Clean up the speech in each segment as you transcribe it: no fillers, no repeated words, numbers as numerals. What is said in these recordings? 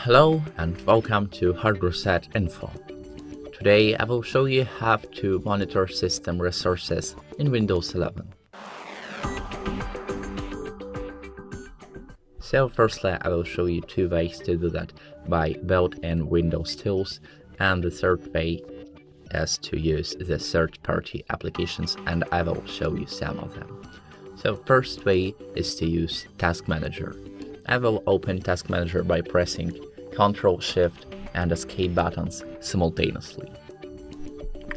Hello and welcome to HardReset.Info. Today I will show you how to monitor system resources in Windows 11. So firstly I will show you two ways to do that by built-in Windows tools, and the third way is to use the third-party applications, and I will show you some of them. So first way is to use Task Manager. I will open Task Manager by pressing Ctrl, Shift and Escape buttons simultaneously.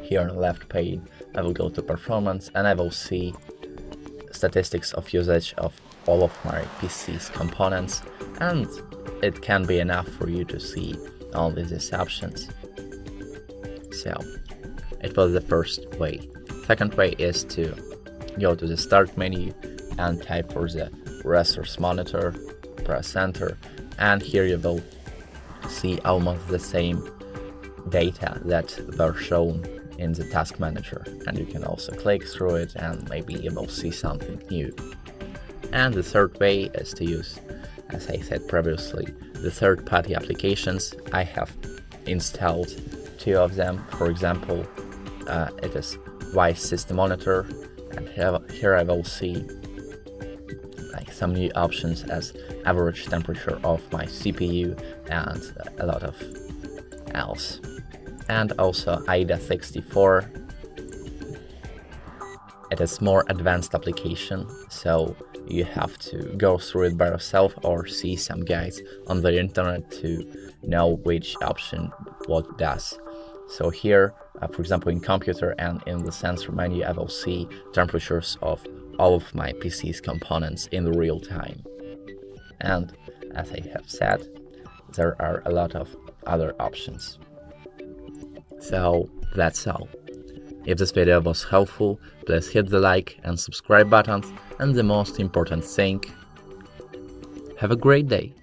Here on the left pane, I will go to Performance and I will see statistics of usage of all of my PC's components, and it can be enough for you to see all these options. So it was the first way. Second way is to go to the Start menu and type for the Resource Monitor, press Enter, and here you will see almost the same data that were shown in the Task Manager, and you can also click through it and maybe you will see something new. And the third way is to use, as I said previously, the third-party applications. I have installed two of them. For example, it is Wise System Monitor, and here I will see some new options as average temperature of my CPU and a lot of else. And also IDA64. It is more advanced application, so you have to go through it by yourself or see some guides on the internet to know which option what does. So here, for example, in computer and in the sensor menu, I will see temperatures of all of my PC's components in the real time. And as I have said, there are a lot of other options. So that's all. If this video was helpful, please hit the like and subscribe buttons, and the most important thing, have a great day!